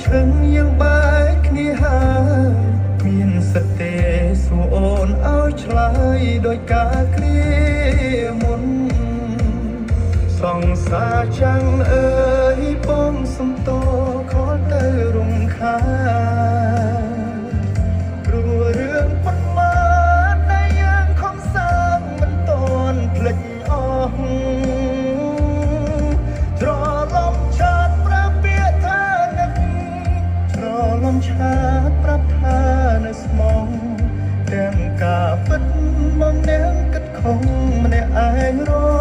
ឈឹងយើងបែកគ្នាហើយមានសតិសួរអូនឲ្យឆ្លើយដោយការគ្រាមុនសង្សារចាំងអើយបងសំតោខលទៅរំខានព្រោះរឿងប៉ុន្មានដែលយើងខំសាងមិនតន់ភ្លេចអស់ច្រឡំឆាតប្រាប់ពាក្យថានឹកច្រឡំឆាតប្រាប់ថានៅស្មងទាំងការពិតមកនាងគិតខំម្នាក់ឯងរ